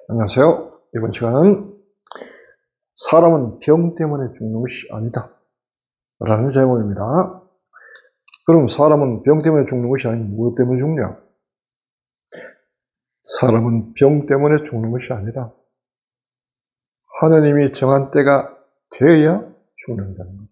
안녕하세요. 이번 시간은 사람은 병 때문에 죽는 것이 아니다 라는 제목입니다. 그럼 사람은 병 때문에 죽는 것이 아닌 무엇 때문에 죽냐? 사람은 병 때문에 죽는 것이 아니라 하느님이 정한 때가 되어야 죽는다는 것입니다.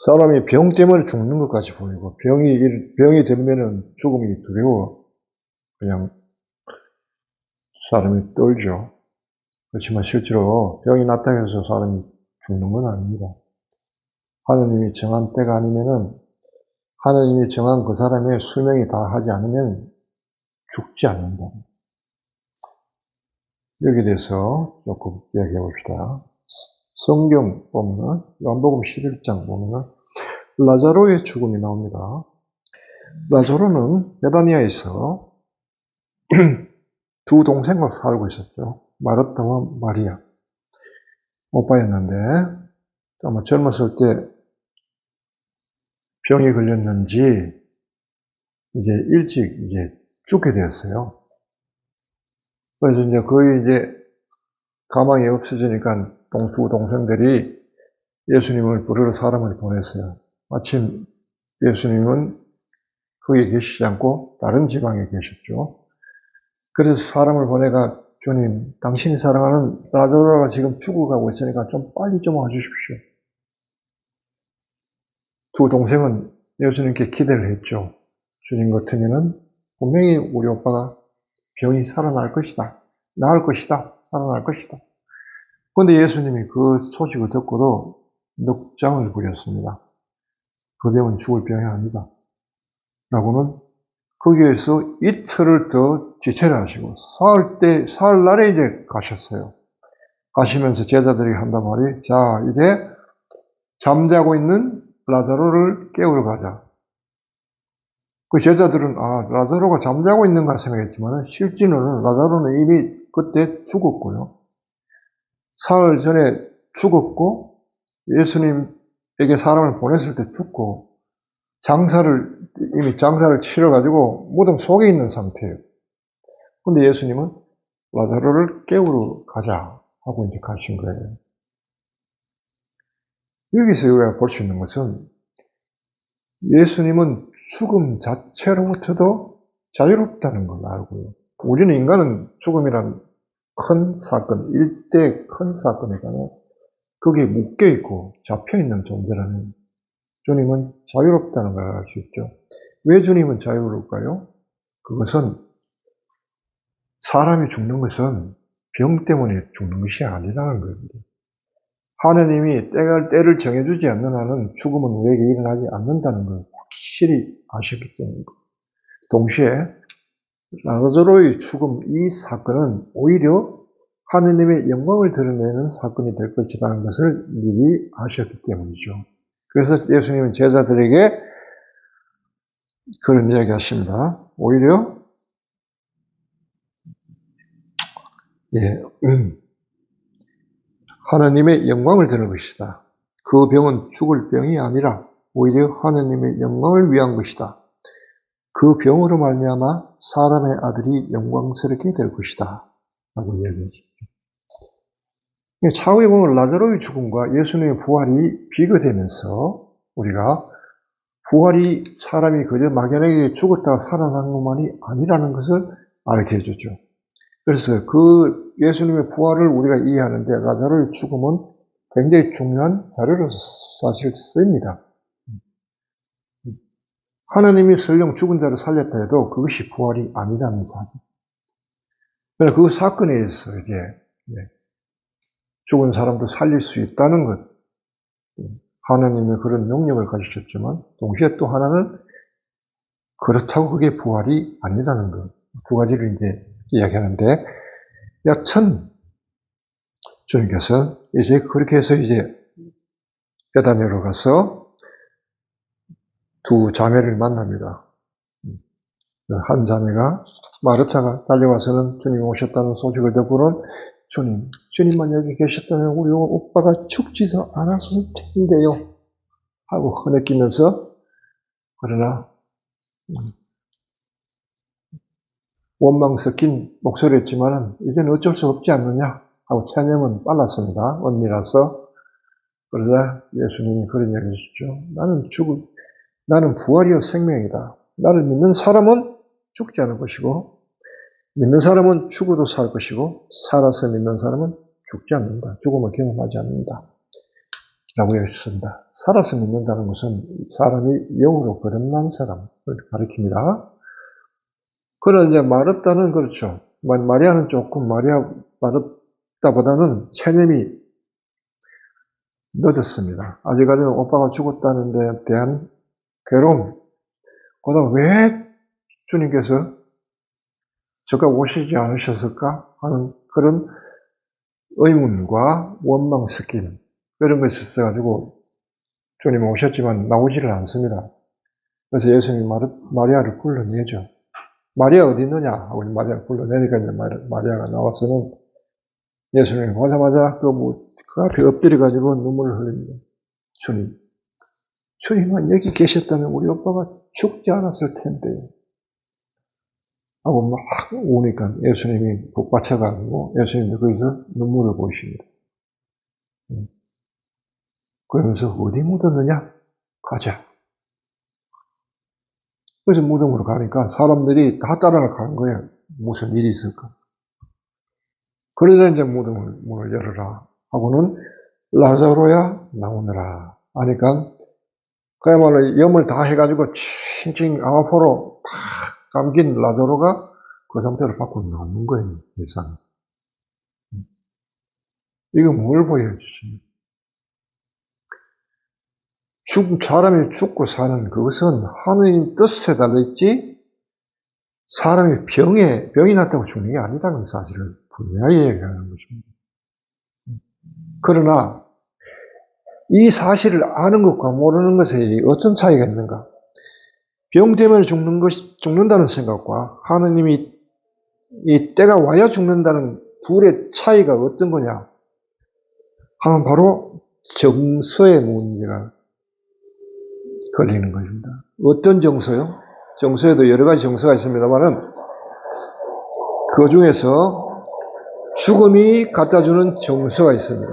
사람이 병 때문에 죽는 것까지 보이고 병이 되면 죽음이 두려워 그냥 사람이 떨죠. 그렇지만 실제로 병이 났다고 해서 사람이 죽는 건 아닙니다. 하느님이 정한 때가 아니면은 하느님이 정한 그 사람의 수명이 다 하지 않으면 죽지 않는다. 여기에 대해서 조금 이야기해 봅시다. 성경 보면은 요한복음 11장 보면은 라자로의 죽음이 나옵니다. 라자로는 베다니아에서 두 동생과 살고 있었죠. 마르타와 마리아. 오빠였는데 아마 젊었을 때 병이 걸렸는지 이제 일찍 죽게 되었어요. 그래서 이제 거의 가망이 없어지니까 두 동생들이 예수님을 부르러 사람을 보냈어요. 마침 예수님은 거기에 계시지 않고 다른 지방에 계셨죠. 그래서 사람을 보내가 주님, 당신이 사랑하는 라자로가 지금 죽어가고 있으니까 좀 빨리 좀 와주십시오. 두 동생은 예수님께 기대를 했죠. 주님 같으면은 분명히 우리 오빠가 병이 살아날 것이다. 나을 것이다. 살아날 것이다. 그런데 예수님이 그 소식을 듣고도 넉장을 부렸습니다. 그 병은 죽을 병이 아니다. 라고는 거기에서 이틀을 더 지체를 하시고 사흘날에 이제 가셨어요. 가시면서 제자들이 한단 말이 자 이제 잠자고 있는 라자로를 깨우러 가자. 그 제자들은 라자로가 잠자고 있는가 생각했지만 실제로는 라자로는 이미 그때 죽었고요. 사흘 전에 죽었고 예수님에게 사람을 보냈을 때 죽고 이미 장사를 치러가지고 무덤 속에 있는 상태예요. 근데 예수님은 라자로를 깨우러 가자 하고 이제 가신 거예요. 여기서 우리가 볼 수 있는 것은 예수님은 죽음 자체로부터도 자유롭다는 걸 알고요. 우리는 인간은 죽음이란 큰 사건, 일대 큰 사건이잖아요. 거기에 묶여있고 잡혀있는 존재라는 주님은 자유롭다는 걸 알 수 있죠. 왜 주님은 자유로울까요? 그것은 사람이 죽는 것은 병 때문에 죽는 것이 아니라는 겁니다. 하느님이 때를 정해주지 않는 한은 죽음은 우리에게 일어나지 않는다는 걸 확실히 아셨기 때문입니다. 동시에 라자로의 죽음 이 사건은 오히려 하느님의 영광을 드러내는 사건이 될 것이라는 것을 미리 아셨기 때문이죠. 그래서 예수님은 제자들에게 그런 이야기 하십니다. 오히려 하느님의 영광을 드러낼 것이다. 그 병은 죽을 병이 아니라 오히려 하느님의 영광을 위한 것이다. 그 병으로 말미암아 사람의 아들이 영광스럽게 될 것이다. 라고 이야기하죠. 차후에 보면 라자로의 죽음과 예수님의 부활이 비교되면서 우리가 부활이 사람이 그저 막연하게 죽었다가 살아난 것만이 아니라는 것을 알게 해주죠. 그래서 그 예수님의 부활을 우리가 이해하는데 라자로의 죽음은 굉장히 중요한 자료로 사실 쓰입니다. 하나님이 설령 죽은 자를 살렸다 해도 그것이 부활이 아니라는 사실. 그래서 그 사건에 의해서 죽은 사람도 살릴 수 있다는 것. 하나님의 그런 능력을 가지셨지만 동시에 또 하나는 그렇다고 그게 부활이 아니라는 것. 두 가지를 이야기하는데 여튼 주님께서 이제 그렇게 해서 베다니아로 가서 두 자매를 만납니다. 한 자매가 마르타가 달려와서는 주님이 오셨다는 소식을 듣고는 주님만 여기 계셨다면 우리 오빠가 죽지도 않았을 텐데요 하고 흐느끼면서 그러나 원망 섞인 목소리였지만은 이제는 어쩔 수 없지 않느냐 하고 체념은 빨랐습니다. 언니라서. 그러자 예수님이 그런 얘기를 하셨죠. 나는 부활이요 생명이다. 나를 믿는 사람은 죽지 않을 것이고 믿는 사람은 죽어도 살 것이고 살아서 믿는 사람은 죽지 않는다. 죽음을 경험하지 않는다. 라고 했습니다. 살아서 믿는다는 것은 사람이 영으로 거듭난 사람을 가리킵니다. 그러나 이제 마르다는 그렇죠. 마리아는 조금 마르다보다는 체념이 늦었습니다. 아직까지는 오빠가 죽었다는 데 대한 괴로움, 그다음 왜 주님께서 저가 오시지 않으셨을까 하는 그런 의문과 원망 섞인 그런 것이 있어가지고 주님 오셨지만 나오지를 않습니다. 그래서 예수님이 마리아를 불러내죠. 마리아 어디 있느냐 하고 마리아를 불러내니까 이제 마리아가 나와서는 예수님이 보자마자 그 앞에 엎드려가지고 눈물을 흘립니다. 주님만 여기 계셨다면 우리 오빠가 죽지 않았을 텐데. 하고 막 우니까 예수님이 북받쳐가지고 예수님도 거기서 눈물을 보이십니다. 그러면서 어디 묻었느냐? 가자. 그래서 무덤으로 가니까 사람들이 다 따라가는 거예요. 무슨 일이 있을까? 그래서 이제 문을 열어라 하고는 라자로야 나오느라 하니까 그야말로 염을 다 해가지고 칭칭 아마포로 다 감긴 라자로가 그 상태로 밖으로 나오는 거예요. 일상. 이거 뭘 보여주십니까? 사람이 죽고 사는 그것은 하느님 뜻에 달려있지 사람이 병이 났다고 죽는 게 아니라는 사실을 분명히 얘기하는 것입니다. 그러나 이 사실을 아는 것과 모르는 것에 어떤 차이가 있는가? 병 때문에 죽는다는 생각과 하느님이 이 때가 와야 죽는다는 둘의 차이가 어떤 거냐? 하면 바로 정서의 문제가 걸리는 것입니다. 어떤 정서요? 정서에도 여러 가지 정서가 있습니다만은 그 중에서 죽음이 갖다주는 정서가 있습니다.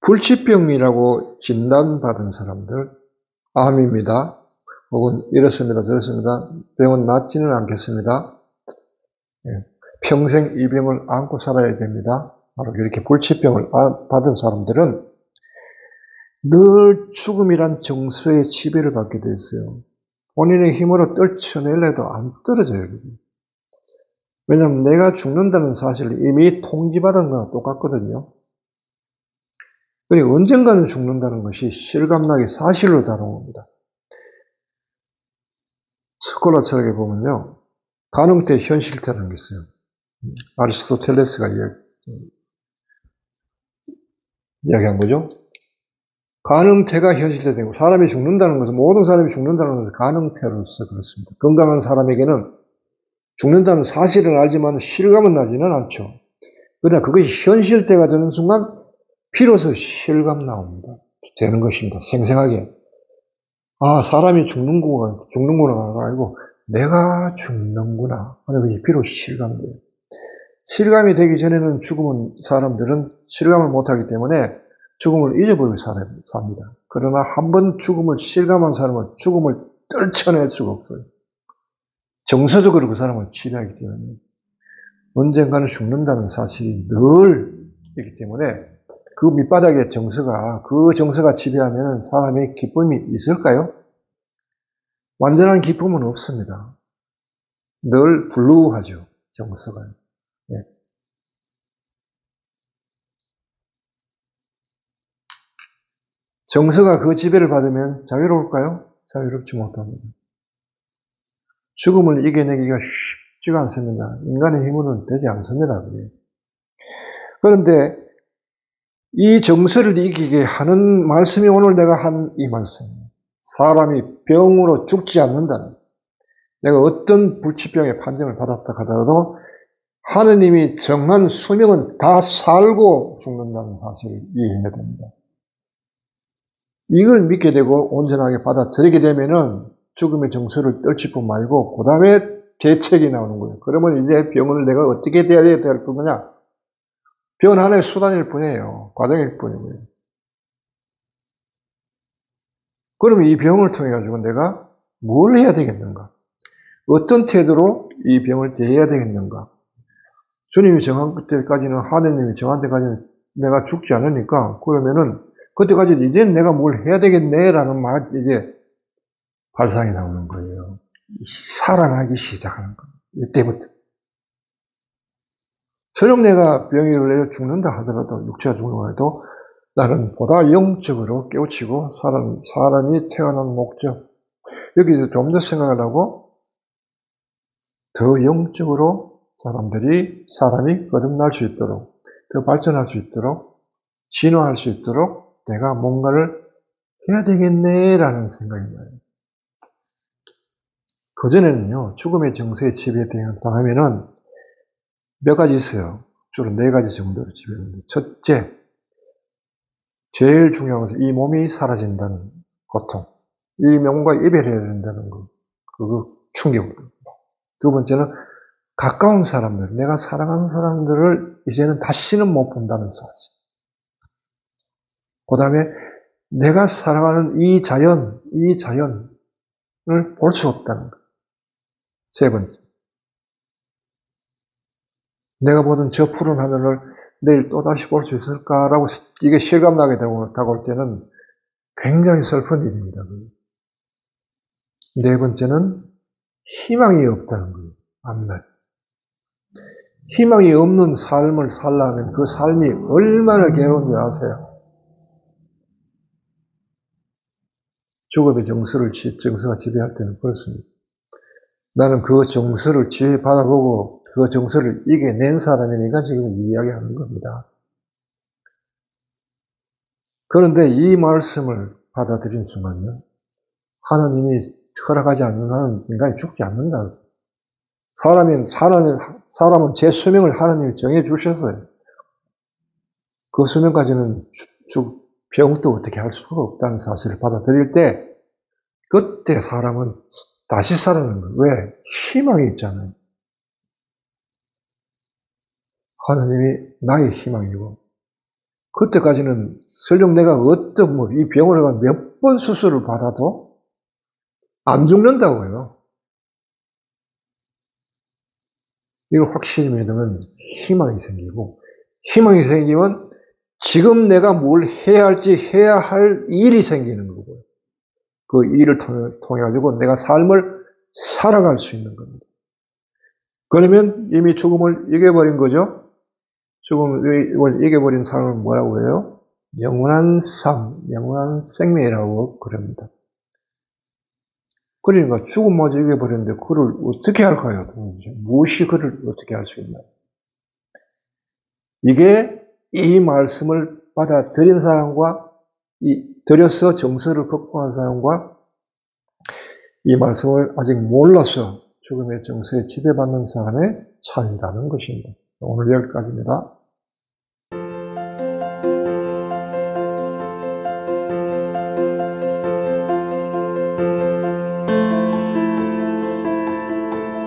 불치병이라고 진단받은 사람들, 암입니다. 혹은 이렇습니다, 저렇습니다. 병은 낫지는 않겠습니다. 평생 이 병을 안고 살아야 됩니다. 바로 이렇게 불치병을 받은 사람들은 늘 죽음이란 정서의 지배를 받게 돼 있어요. 본인의 힘으로 떨쳐내려도 안 떨어져요. 왜냐하면 내가 죽는다는 사실을 이미 통지받은 거랑 똑같거든요. 그리고 언젠가는 죽는다는 것이 실감나게 사실로 다가옵니다. 스콜라 철학에 보면요. 가능태, 현실태라는 게 있어요. 아리스토텔레스가 이야기한 거죠. 가능태가 현실태 되고 사람이 죽는다는 것은 모든 사람이 죽는다는 것은 가능태로서 그렇습니다. 건강한 사람에게는 죽는다는 사실을 알지만 실감은 나지는 않죠. 그러나 그것이 현실태가 되는 순간 비로소 실감 나옵니다. 되는 것입니다. 생생하게. 아, 사람이 죽는구나 아니고 내가 죽는구나 하는 것이 비로소 실감돼요. 실감이 되기 전에는 사람들은 실감을 못하기 때문에 죽음을 잊어버리고 삽니다. 그러나 한번 죽음을 실감한 사람은 죽음을 떨쳐낼 수가 없어요. 정서적으로 그 사람을 지배하기 때문에 언젠가는 죽는다는 사실이 늘 있기 때문에 그 밑바닥의 그 정서가 지배하면 사람의 기쁨이 있을까요? 완전한 기쁨은 없습니다. 늘 불루하죠, 정서가. 네. 정서가 그 지배를 받으면 자유로울까요? 자유롭지 못합니다. 죽음을 이겨내기가 쉽지가 않습니다. 인간의 힘으로는 되지 않습니다. 그게. 그런데 이 정서를 이기게 하는 말씀이 오늘 내가 한 이 말씀입니다. 사람이 병으로 죽지 않는다는, 내가 어떤 불치병의 판정을 받았다 하더라도 하느님이 정한 수명은 다 살고 죽는다는 사실을 이해해야 됩니다. 이걸 믿게 되고 온전하게 받아들이게 되면은 죽음의 정서를 떨치고 말고 그 다음에 대책이 나오는 거예요. 그러면 이제 병을 내가 어떻게 돼야 될 거냐? 병은 하나의 수단일 뿐이에요. 과정일 뿐이고요. 그러면 이 병을 통해 가지고 내가 뭘 해야 되겠는가? 어떤 태도로 이 병을 대해야 되겠는가? 주님이 정한 그때까지는, 하느님이 정한 때까지는 내가 죽지 않으니까, 그러면은 그때까지 이제는 내가 뭘 해야 되겠네라는 이게 발상이 나오는 거예요. 살아나기 시작하는 거예요. 이때부터. 설령 내가 병이 걸려 죽는다 하더라도, 육체가 죽는다 해도 나는 보다 영적으로 깨우치고 사람이 태어난 목적, 여기서 좀 더 생각을 하고 더 영적으로 사람이 거듭날 수 있도록, 더 발전할 수 있도록, 진화할 수 있도록 내가 뭔가를 해야 되겠네라는 생각인 거예요. 그전에는요, 죽음의 정서에 지배당하면은 몇 가지 있어요. 주로 4가지 정도로 지배합니다. 첫째, 제일 중요한 것은 이 몸이 사라진다는 고통, 이 몸과 이별해야 된다는 거, 그 충격. 두 번째는 가까운 사람들, 내가 사랑하는 사람들을 이제는 다시는 못 본다는 사실. 그 다음에 내가 사랑하는 이 자연을 볼 수 없다는 것. 세 번째, 내가 보던 저 푸른 하늘을 내일 또다시 볼 수 있을까라고 이게 실감나게 다가올 때는 굉장히 슬픈 일입니다. 네 번째는 희망이 없다는 거예요. 앞날. 희망이 없는 삶을 살려면 그 삶이 얼마나 괴로운지 아세요? 죽음의 정서가 지배할 때는 그렇습니다. 나는 그 정서를 지배받아보고 그 정서를 이겨낸 사람이니까 지금 이야기하는 겁니다. 그런데 이 말씀을 받아들인 순간요, 하나님이 허락하지 않는 한은 인간이 죽지 않는다는 사람은 제 수명을 하나님이 정해 주셨어요. 그 수명까지는 병도 어떻게 할 수가 없다는 사실을 받아들일 때, 그때 사람은 다시 살아나는 거예요. 왜? 희망이 있잖아요. 하나님이 나의 희망이고, 그때까지는 설령 내가 이 병으로 몇 번 수술을 받아도 안 죽는다고요. 이걸 확실히 믿으면 희망이 생기고, 희망이 생기면 지금 내가 뭘 해야 할 일이 생기는 거고요. 그 일을 통해 가지고 내가 삶을 살아갈 수 있는 겁니다. 그러면 이미 죽음을 이겨버린 거죠. 죽음을 이겨버린 삶을 뭐라고 해요? 영원한 삶, 영원한 생명이라고 그럽니다. 그러니까 죽음마저 이겨버렸는데 그를 어떻게 할까요? 무엇이 그를 어떻게 할 수 있나요? 이게 이 말씀을 받아들인 사람과 들여서 정서를 극복한 사람과 이 말씀을 아직 몰라서 죽음의 정서에 지배받는 사람의 차이라는 것입니다. 오늘 여기까지입니다.